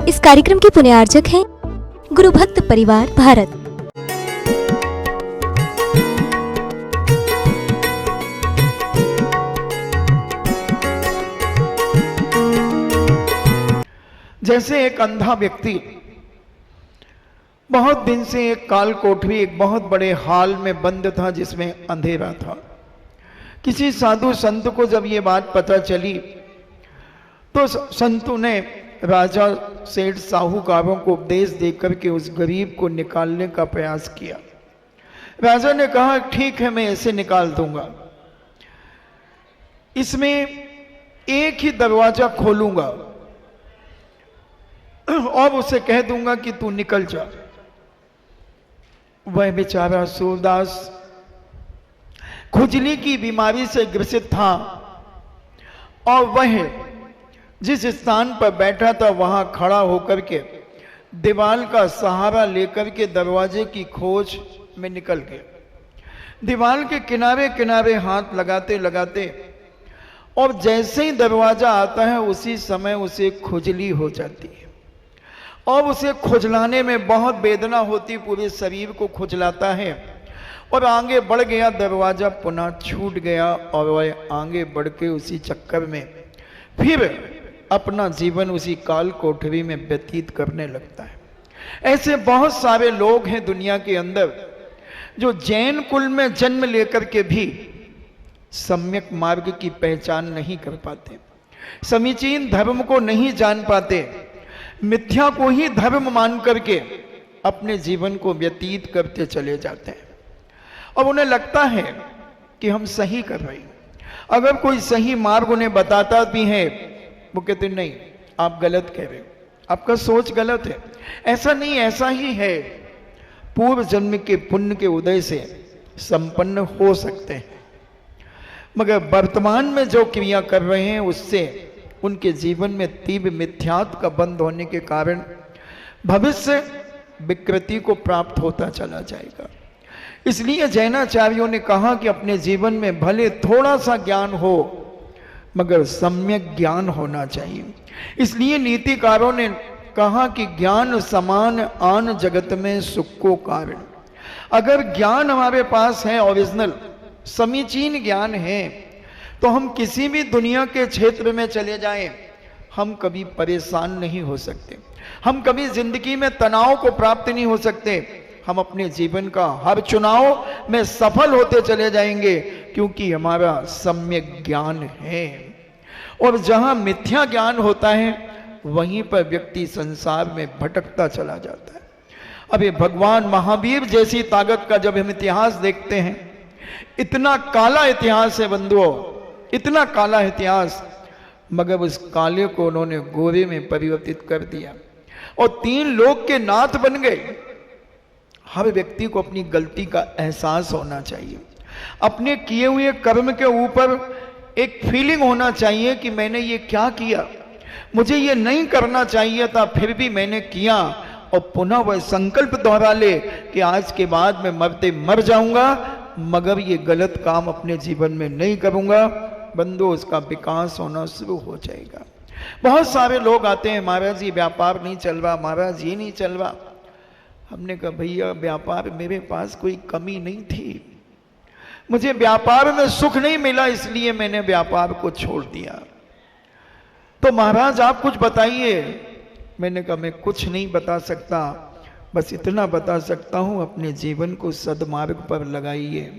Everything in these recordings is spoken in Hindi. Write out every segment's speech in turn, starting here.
इस कार्यक्रम के पुण्यार्जक हैं गुरु भक्त परिवार भारत। जैसे एक अंधा व्यक्ति बहुत दिन से एक काल कोठरी, एक बहुत बड़े हॉल में बंद था जिसमें अंधेरा था। किसी साधु संत को जब ये बात पता चली तो संतों ने राजा सेठ साहूकारों को उपदेश देकर के उस गरीब को निकालने का प्रयास किया। राजा ने कहा ठीक है, मैं ऐसे निकाल दूंगा, इसमें एक ही दरवाजा खोलूंगा और उसे कह दूंगा कि तू निकल जा। वह बेचारा सूरदास खुजली की बीमारी से ग्रसित था और वह जिस स्थान पर बैठा था वहां खड़ा होकर के दीवार का सहारा लेकर के दरवाजे की खोज में निकल गया। दीवार के किनारे किनारे हाथ लगाते लगाते और जैसे ही दरवाजा आता है उसी समय उसे खुजली हो जाती है और उसे खुजलाने में बहुत वेदना होती, पूरे शरीर को खुजलाता है और आगे बढ़ गया। दरवाजा पुनः छूट गया और वह आगे बढ़ के उसी चक्कर में फिर अपना जीवन उसी काल कोठरी में व्यतीत करने लगता है। ऐसे बहुत सारे लोग हैं दुनिया के अंदर जो जैन कुल में जन्म लेकर के भी सम्यक मार्ग की पहचान नहीं कर पाते, समीचीन धर्म को नहीं जान पाते, मिथ्या को ही धर्म मान करके अपने जीवन को व्यतीत करते चले जाते हैं और उन्हें लगता है कि हम सही कर रहे हैं। अगर कोई सही मार्ग उन्हें बताता भी है वो कहते नहीं, आप गलत कह रहे हो, आपका सोच गलत है, ऐसा नहीं, ऐसा ही है। पूर्व जन्म के पुण्य के उदय से संपन्न हो सकते हैं, मगर वर्तमान में जो क्रिया कर रहे हैं उससे उनके जीवन में तीव्र मिथ्यात्व का बंध होने के कारण भविष्य विकृति को प्राप्त होता चला जाएगा। इसलिए जैनाचार्यों ने कहा कि अपने जीवन में भले थोड़ा सा ज्ञान हो मगर सम्यक ज्ञान होना चाहिए। इसलिए नीतिकारों ने कहा कि ज्ञान समान आन जगत में सुख को कारण। अगर ज्ञान हमारे पास है, ओरिजिनल समीचीन ज्ञान है, तो हम किसी भी दुनिया के क्षेत्र में चले जाएं, हम कभी परेशान नहीं हो सकते, हम कभी जिंदगी में तनाव को प्राप्त नहीं हो सकते। हम अपने जीवन का हर चुनाव में सफल होते चले जाएंगे क्योंकि हमारा सम्यक ज्ञान है। और जहां मिथ्या ज्ञान होता है वहीं पर व्यक्ति संसार में भटकता चला जाता है। अभी भगवान महावीर जैसी ताकत का जब हम इतिहास देखते हैं, इतना काला इतिहास है बंधुओं, इतना काला इतिहास, मगर उस काले को उन्होंने गोरे में परिवर्तित कर दिया और 3 लोक के नाथ बन गए। हर व्यक्ति को अपनी गलती का एहसास होना चाहिए, अपने किए हुए कर्म के ऊपर एक फीलिंग होना चाहिए कि मैंने ये क्या किया, मुझे ये नहीं करना चाहिए था, फिर भी मैंने किया, और पुनः वह संकल्प दोहरा ले कि आज के बाद मैं मरते मर जाऊंगा मगर ये गलत काम अपने जीवन में नहीं करूंगा। बंधु, उसका विकास होना शुरू हो जाएगा। बहुत सारे लोग आते हैं, महाराज ये व्यापार नहीं चल रहा, महाराज ये नहीं चल रहा। हमने कहा भैया व्यापार मेरे पास कोई कमी नहीं थी, मुझे व्यापार में सुख नहीं मिला इसलिए मैंने व्यापार को छोड़ दिया। तो महाराज आप कुछ बताइए। मैंने कहा मैं कुछ नहीं बता सकता, बस इतना बता सकता हूं अपने जीवन को सद्मार्ग पर लगाइए,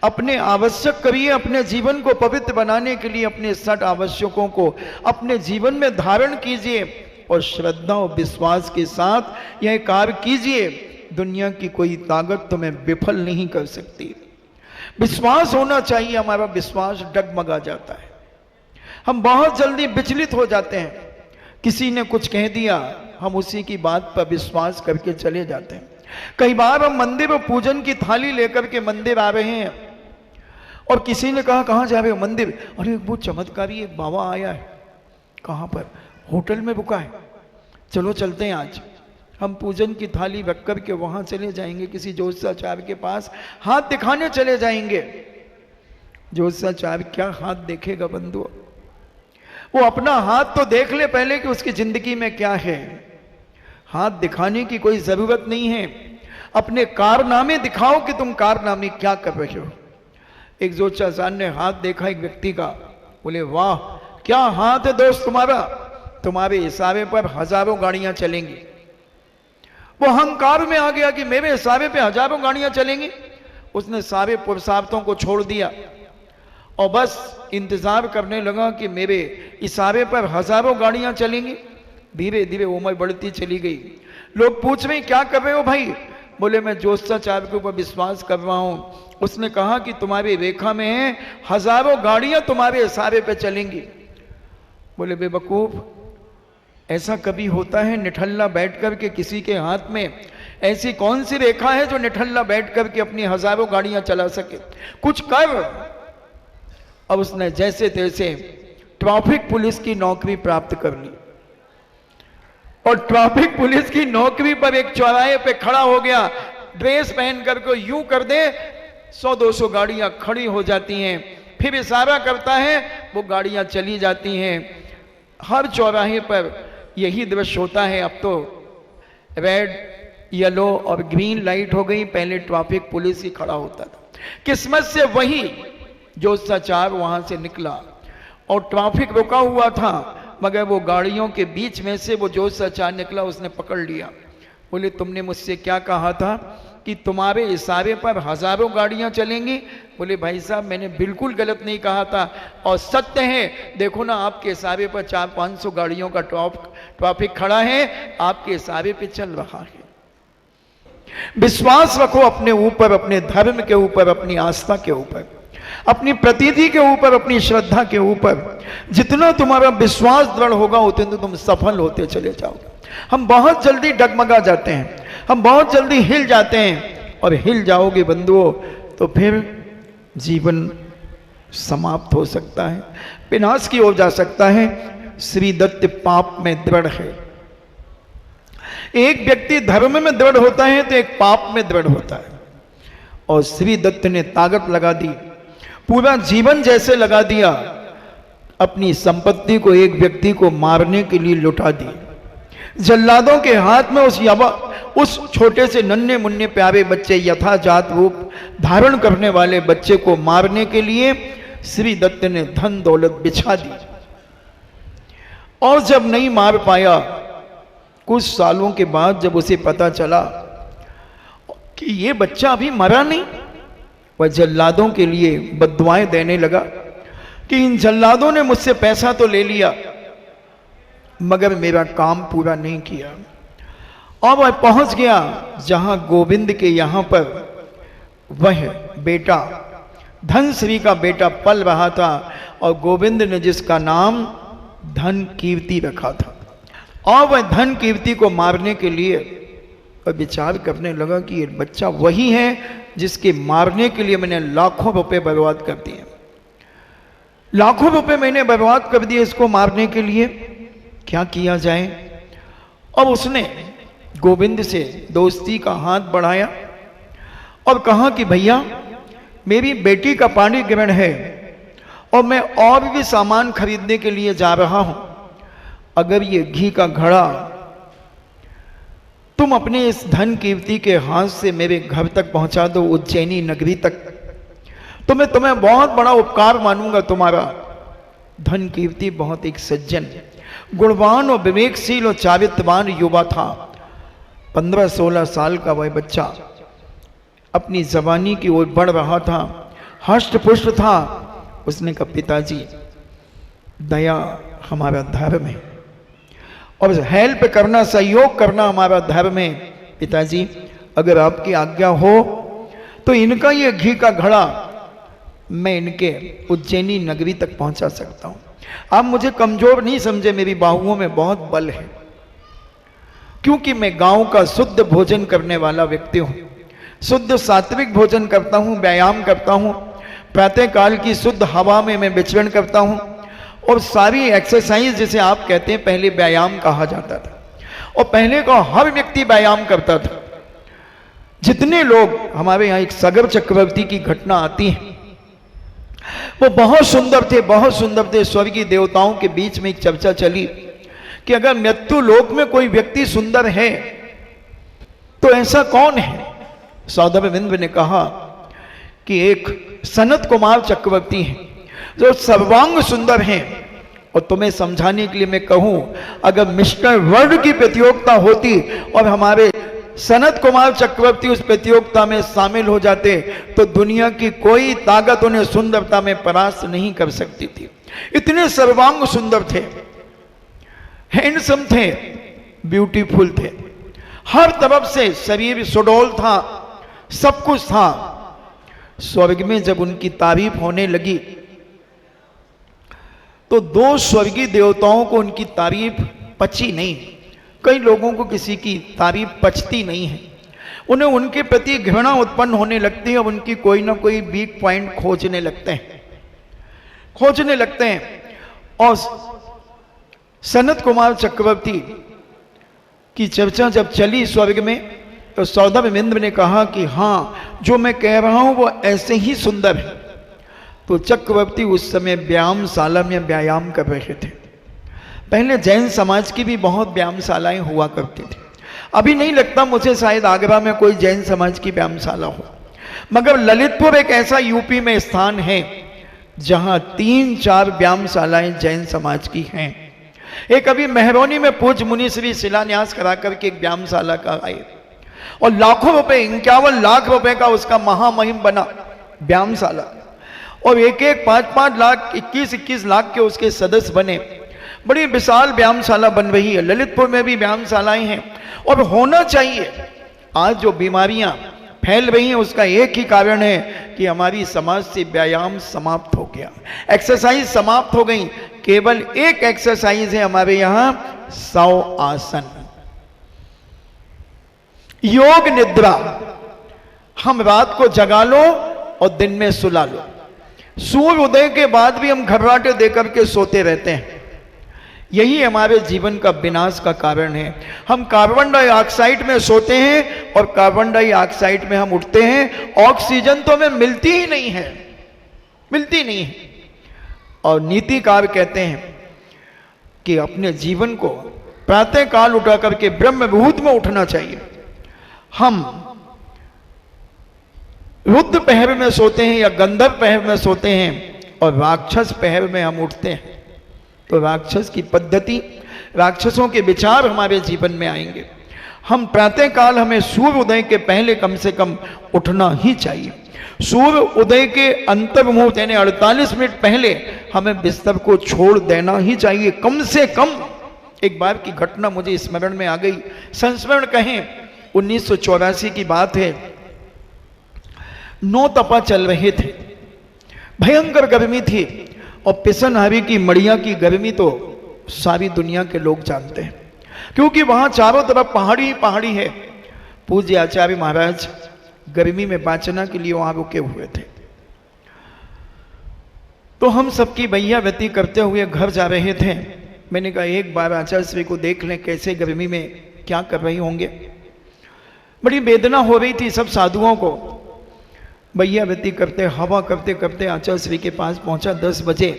अपने आवश्यक करिए, अपने जीवन को पवित्र बनाने के लिए अपने 60 आवश्यकों को अपने जीवन में धारण कीजिए और श्रद्धा और विश्वास के साथ यह कार्य कीजिए। दुनिया की कोई ताकत तुम्हें विफल नहीं कर सकती। विश्वास होना चाहिए, हमारा विश्वास डगमगा जाता है, हम बहुत जल्दी विचलित हो जाते हैं। किसी ने कुछ कह दिया, हम उसी की बात पर विश्वास करके चले जाते हैं। कई बार हम मंदिर और पूजन की थाली लेकर के मंदिर आ रहे हैं और किसी ने कहा कहाँ जा रहे हो? मंदिर। अरे वो चमत्कारी एक बाबा आया है। कहाँ पर? होटल में रुका है, चलो चलते हैं आज। हम पूजन की थाली रख कर के वहां चले जाएंगे, किसी ज्योतिषाचार्य के पास हाथ दिखाने चले जाएंगे। ज्योतिषाचार्य क्या हाथ देखेगा बंधु? वो अपना हाथ तो देख ले पहले कि उसकी जिंदगी में क्या है। हाथ दिखाने की कोई जरूरत नहीं है, अपने कारनामे दिखाओ कि तुम कारनामे क्या कर रहे हो। एक जोचासान ने हाथ देखा एक व्यक्ति का, बोले वाह क्या हाथ है दोस्त तुम्हारा, तुम्हारे इशारे पर हजारों गाड़ियां चलेंगी। वो अहंकार में आ गया कि मेरे इशारे पे हजारों गाड़ियां चलेंगी। उसने सारे पुरुषार्थों को छोड़ दिया और बस इंतजार करने लगा कि मेरे इशारे पर हजारों गाड़ियां चलेंगी। धीरे धीरे उम्र बढ़ती चली गई। लोग पूछ रहे क्या कर रहे हो भाई? बोले मैं ज्योतिषाचार्य के ऊपर विश्वास कर रहा हूं, उसने कहा कि तुम्हारी रेखा में है हजारों गाड़ियां तुम्हारे इशारे पे चलेंगी। बोले बेवकूफ, ऐसा कभी होता है निठल्ला बैठ कर के किसी के हाथ में? ऐसी कौन सी रेखा है जो निठल्ला बैठ कर के अपनी हजारों गाड़ियां चला सके? कुछ कर। अब उसने जैसे तैसे ट्रैफिक पुलिस की नौकरी प्राप्त कर ली और ट्रैफिक पुलिस की नौकरी पर एक चौराहे पे खड़ा हो गया। ड्रेस पहन करके यूं कर दे 100-200 गाड़ियां खड़ी हो जाती हैं, फिर इशारा करता है वो गाड़ियां चली जाती हैं। हर चौराहे पर यही दृश्य होता है। अब तो रेड, येलो और ग्रीन लाइट हो गई, पहले ट्रैफिक पुलिस ही खड़ा होता था। किस्मत से वही ज्योतिषाचार्य वहां से निकला और ट्रैफिक रुका हुआ था, मगर वो गाड़ियों के बीच में से वो ज्योतिषाचार्य निकला, उसने पकड़ लिया। बोले तुमने मुझसे क्या कहा था कि तुम्हारे इशारे पर हजारों गाड़ियां चलेंगी? बोले भाई साहब मैंने बिल्कुल गलत नहीं कहा था और सत्य है, देखो ना आपके इशारे पर 400-500 गाड़ियों का ट्रैफिक खड़ा है, आपके इशारे पे चल रहा है। विश्वास रखो अपने ऊपर, अपने धर्म के ऊपर, अपनी आस्था के ऊपर, अपनी प्रतीति के ऊपर, अपनी श्रद्धा के ऊपर। जितना तुम्हारा विश्वास दृढ़ होगा उतने तुम सफल होते चले जाओगे। हम बहुत जल्दी डगमगा जाते हैं, हम बहुत जल्दी हिल जाते हैं, और हिल जाओगे बंधुओं तो फिर जीवन समाप्त हो सकता है, विनाश की ओर जा सकता है। श्री दत्त पाप में दृढ़ है। एक व्यक्ति धर्म में दृढ़ होता है तो एक पाप में दृढ़ होता है। और श्री दत्त ने ताकत लगा दी, पूरा जीवन जैसे लगा दिया, अपनी संपत्ति को एक व्यक्ति को मारने के लिए लुटा दी। जल्लादों के हाथ में उस छोटे से नन्हे मुन्ने प्यारे बच्चे, यथाजात रूप धारण करने वाले बच्चे को मारने के लिए श्री दत्त ने धन दौलत बिछा दी। और जब नहीं मार पाया, कुछ सालों के बाद जब उसे पता चला कि ये बच्चा अभी मरा नहीं, वह जल्लादों के लिए बद्दुआएं देने लगा कि इन जल्लादों ने मुझसे पैसा तो ले लिया मगर मेरा काम पूरा नहीं किया। और वह पहुंच गया जहां गोविंद के यहां पर वह बेटा, धनश्री का बेटा पल रहा था, और गोविंद ने जिसका नाम धन कीर्ति रखा था, और वह धन कीर्ति को मारने के लिए विचार करने लगा कि ये बच्चा वही है जिसके मारने के लिए मैंने लाखों रुपए बर्बाद कर दिए, लाखों रुपए मैंने बर्बाद कर दिए इसको मारने के लिए, क्या किया जाए। अब उसने गोविंद से दोस्ती का हाथ बढ़ाया और कहा कि भैया मेरी बेटी का पाणी ग्रहण है और मैं और भी सामान खरीदने के लिए जा रहा हूं, अगर ये घी का घड़ा तुम अपने इस धन कीर्ति के हाथ से मेरे घर तक पहुंचा दो, उज्जैनी नगरी तक, तो मैं तुम्हें बहुत बड़ा उपकार मानूंगा तुम्हारा। धन कीर्ति बहुत एक सज्जन, गुणवान और विवेकशील और चारित्रवान युवा था। 15-16 साल का वह बच्चा अपनी जवानी की ओर बढ़ रहा था, हष्ट पुष्ट था। उसने कहा पिताजी दया हमारा धर्म है और हेल्प करना, सहयोग करना हमारा धर्म है। पिताजी अगर आपकी आज्ञा हो तो इनका ये घी का घड़ा मैं इनके उज्जैनी नगरी तक पहुंचा सकता हूं। आप मुझे कमजोर नहीं समझे, मेरी बाहुओं में बहुत बल है, क्योंकि मैं गांव का शुद्ध भोजन करने वाला व्यक्ति हूं, शुद्ध सात्विक भोजन करता हूं, व्यायाम करता हूं, प्रातः काल की शुद्ध हवा में मैं विचरण करता हूं, और सारी एक्सरसाइज जिसे आप कहते हैं पहले व्यायाम कहा जाता था, और पहले का हर व्यक्ति व्यायाम करता था। जितने लोग हमारे यहाँ एक सागर चक्रवर्ती की घटना आती है, वो बहुत सुंदर थे, बहुत सुंदर थे। स्वर्गीय देवताओं के बीच में एक चर्चा चली कि अगर मृत्यु लोक में कोई व्यक्ति सुंदर है तो ऐसा कौन है? सौदामिंद्र ने कहा कि एक सनत कुमार चक्रवर्ती हैं जो सर्वांग सुंदर हैं। और तुम्हें समझाने के लिए मैं कहूं, अगर मिस्टर वर्ल्ड की प्रतियोगिता होती और हमारे सनत कुमार चक्रवर्ती उस प्रतियोगिता में शामिल हो जाते तो दुनिया की कोई ताकत उन्हें सुंदरता में परास्त नहीं कर सकती थी। इतने सर्वांग सुंदर थे, हैंडसम थे, ब्यूटीफुल थे, हर तरफ से शरीर सुडौल था, सब कुछ था। स्वर्ग में जब उनकी तारीफ होने लगी तो दो स्वर्गीय देवताओं को उनकी तारीफ पची नहीं। कई लोगों को किसी की तारीफ पचती नहीं है, उन्हें उनके प्रति घृणा उत्पन्न होने लगती है, उनकी कोई ना कोई वीक पॉइंट खोजने लगते हैं। और सनत कुमार चक्रवर्ती की चर्चा जब चली स्वर्ग में तो सौदामिंद्र ने कहा कि हाँ, जो मैं कह रहा हूं वो ऐसे ही सुंदर है। तो चक्रवर्ती उस समय व्यायामशाला में व्यायाम कर रहे थे। पहले जैन समाज की भी बहुत व्यायामशालाएं हुआ करती थी। अभी नहीं लगता मुझे शायद आगरा में कोई जैन समाज की व्यायामशाला हो, मगर ललितपुर एक ऐसा यूपी में स्थान है जहां 3-4 व्यायामशालाएं जैन समाज की हैं। एक अभी मेहरौनी में पूज्य मुनि श्री शिलान्यास करा करके एक व्यायामशाला का आए और लाखों रुपए, 51 लाख रुपए का उसका महामहिम बना व्यायामशाला, और एक 5-5 लाख, 21-21 लाख के उसके सदस्य बने। बड़ी विशाल व्यायामशाला बन रही है। ललितपुर में भी व्यायामशालाएं हैं और होना चाहिए। आज जो बीमारियां फैल रही हैं उसका एक ही कारण है कि हमारी समाज से व्यायाम समाप्त हो गया, एक्सरसाइज समाप्त हो गई। केवल एक एक्सरसाइज है हमारे यहां, 100 आसन, योग निद्रा। हम रात को जगा लो और दिन में सुला लो। सूर्य उदय के बाद भी हम घबराहटे देकर के सोते रहते हैं। यही हमारे जीवन का विनाश का कारण है। हम कार्बन डाइऑक्साइड में सोते हैं और कार्बन डाइऑक्साइड में हम उठते हैं। ऑक्सीजन तो हमें मिलती ही नहीं है, मिलती नहीं है। और नीतिकार कहते हैं कि अपने जीवन को प्रातः काल उठा करके ब्रह्म मुहूर्त में उठना चाहिए। हम रुद्र पहर में सोते हैं या गंधर्व पहर में सोते हैं और राक्षस पहर में हम उठते हैं, तो राक्षस की पद्धति, राक्षसों के विचार हमारे जीवन में आएंगे। हम प्रातः काल, हमें सूर्य उदय के पहले कम से कम उठना ही चाहिए। सूर्य उदय के अंतर मुहूर्त यानी 48 मिनट पहले हमें बिस्तर को छोड़ देना ही चाहिए, कम से कम। एक बार की घटना मुझे स्मरण में आ गई, संस्मरण कहें, 1984 की बात है। 9 तपा चल रहे थे, भयंकर गर्मी थी और पिसनहारी की मड़िया की गर्मी तो सारी दुनिया के लोग जानते हैं, क्योंकि वहां चारों तरफ पहाड़ी ही पहाड़ी है। पूज्य आचार्य महाराज गर्मी में वाचना के लिए वहां रुके हुए थे। तो हम सबकी भैया व्यती करते हुए घर जा रहे थे। मैंने कहा एक बार आचार्य श्री को देख लें, कैसे गर्मी में क्या कर रही होंगे। बड़ी वेदना हो रही थी सब साधुओं को। भैया व्यती करते, हवा करते करते आचार्य श्री के पास पहुंचा 10 बजे।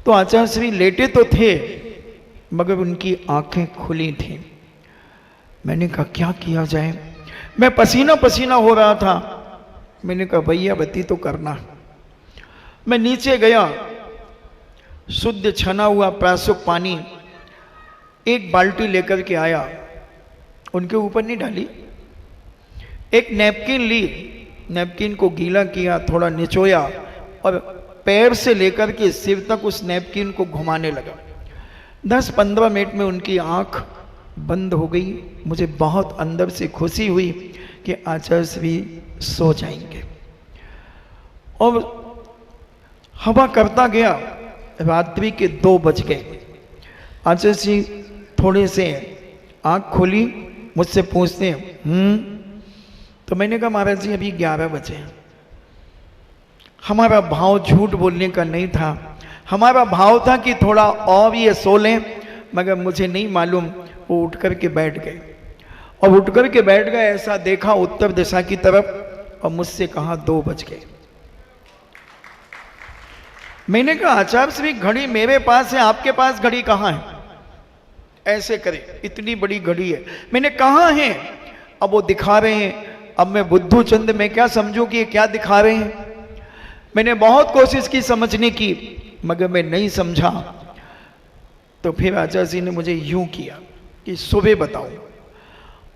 तो आचार्य श्री लेटे तो थे मगर उनकी आंखें खुली थी। मैंने कहा क्या किया जाए, मैं पसीना पसीना हो रहा था। मैंने कहा भैया व्यती तो करना। मैं नीचे गया, शुद्ध छना हुआ प्रासुक पानी 1 बाल्टी लेकर के आया, उनके ऊपर नहीं डाली, एक नैपकिन ली, नैपकिन को गीला किया, थोड़ा निचोया और पैर से लेकर के सिर तक उस नैपकिन को घुमाने लगा। 10-15 मिनट में उनकी आंख बंद हो गई। मुझे बहुत अंदर से खुशी हुई कि आचार्य श्री सो जाएंगे। और हवा करता गया, रात्रि के 2 बज गए। आचार्य श्री थोड़े से आंख खोली, मुझसे पूछते हैं तो मैंने कहा महाराज जी अभी 11 बजे। हमारा भाव झूठ बोलने का नहीं था, हमारा भाव था कि थोड़ा और ये सो लें, मगर मुझे नहीं मालूम। वो उठ कर के बैठ गए और उठ कर के बैठ गए, ऐसा देखा उत्तर दिशा की तरफ और मुझसे कहा 2 बज गए। मैंने कहा आचार्य श्री घड़ी मेरे पास है, आपके पास घड़ी कहाँ है? ऐसे करें, इतनी बड़ी घड़ी है। मैंने कहा है, अब वो दिखा रहे हैं। अब मैं बुद्धू चंद मैं क्या समझूं कि ये क्या दिखा रहे हैं। मैंने बहुत कोशिश की समझने की, मगर मैं नहीं समझा। तो फिर आचार्य जी ने मुझे यूं किया कि सुबह बताओ,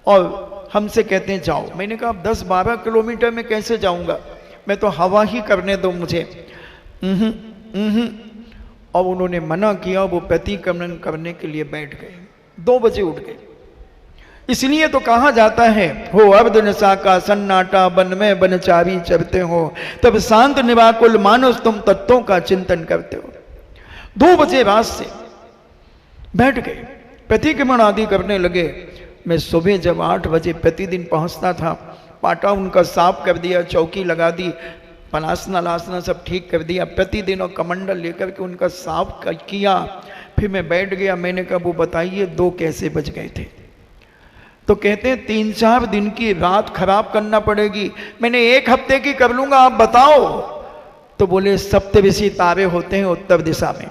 और हमसे कहते हैं जाओ। मैंने कहा अब 10-12 किलोमीटर में कैसे जाऊंगा, मैं तो हवा ही करने दो मुझे। और उन्होंने मना किया। वो प्रतिक्रमण करने के लिए बैठ गए। 2 बजे उठ गए। इसलिए तो कहा जाता है, हो अर्ध नशा का सन्नाटा, बन में बनचारी चरते हो, तब शांत निवाकुल मानस तुम तत्वों का चिंतन करते हो। 2 बजे रात से बैठ गए, प्रतिक्रमण आदि करने लगे। मैं सुबह जब 8 बजे प्रतिदिन पहुंचता था, पाटा उनका साफ कर दिया, चौकी लगा दी, पलासना लासना सब ठीक कर दिया प्रतिदिन, और कमंडल लेकर के उनका साफ किया। फिर मैं बैठ गया। मैंने कहा वो बताइए 2 कैसे बज गए थे। तो कहते हैं 3-4 दिन की रात खराब करना पड़ेगी। मैंने 1 हफ्ते की कर लूंगा, आप बताओ। तो बोले सप्तऋषि तारे होते हैं उत्तर दिशा में,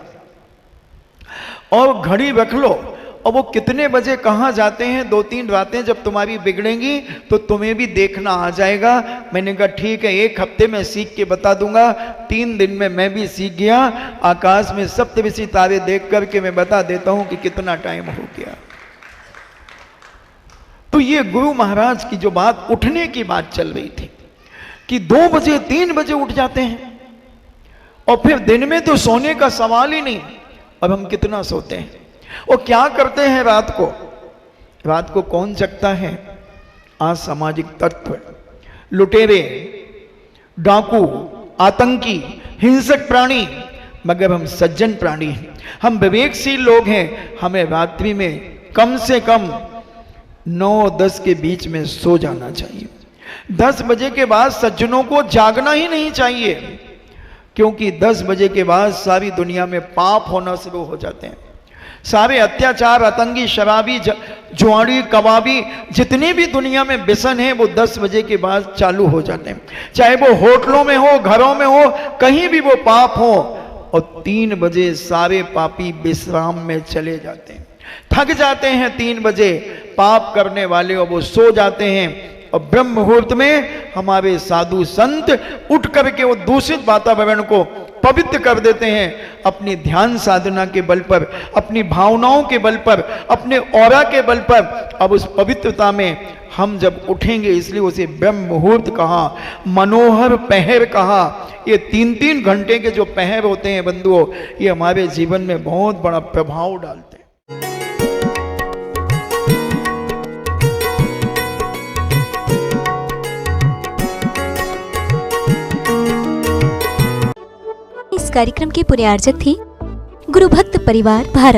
और घड़ी रख लो, और वो कितने बजे कहाँ जाते हैं। 2-3 रातें जब तुम्हारी बिगड़ेंगी तो तुम्हें भी देखना आ जाएगा। मैंने कहा ठीक है, 1 हफ्ते में सीख के बता दूंगा। 3 दिन में मैं भी सीख गया। आकाश में सप्तऋषि तारे देख करके मैं बता देता हूं कि कितना टाइम हो गया। तो ये गुरु महाराज की जो बात, उठने की बात चल रही थी कि 2 बजे 3 बजे उठ जाते हैं, और फिर दिन में तो सोने का सवाल ही नहीं। अब हम कितना सोते हैं और क्या करते हैं रात को। रात को कौन जगता है? असामाजिक तत्व, लुटेरे, डाकू, आतंकी, हिंसक प्राणी। मगर हम सज्जन प्राणी हैं, हम विवेकशील लोग हैं। हमें रात्रि में कम से कम 9-10 के बीच में सो जाना चाहिए। 10 बजे के बाद सज्जनों को जागना ही नहीं चाहिए, क्योंकि 10 बजे के बाद सारी दुनिया में पाप होना शुरू हो जाते हैं। सारे अत्याचार, आतंकी, शराबी, जुआड़ी, कबाबी, जितने भी दुनिया में व्यसन है वो 10 बजे के बाद चालू हो जाते हैं। चाहे वो होटलों में हो, घरों में हो, कहीं भी वो पाप हो। और 3 बजे सारे पापी विश्राम में चले जाते हैं, थक जाते हैं। 3 बजे पाप करने वाले और वो सो जाते हैं। और ब्रह्म मुहूर्त में हमारे साधु संत उठ करके वो दूषित वातावरण को पवित्र कर देते हैं, अपनी ध्यान साधना के बल पर, अपनी भावनाओं के बल पर, अपने ऑरा के बल पर। अब उस पवित्रता में हम जब उठेंगे, इसलिए उसे ब्रह्म मुहूर्त कहा, मनोहर पहर कहा। ये 3-3 घंटे के जो पहर होते हैं बंधुओं, ये हमारे जीवन में बहुत बड़ा प्रभाव डालते हैं। इस कार्यक्रम के पुण्यार्जक थे गुरु भक्त परिवार भारत।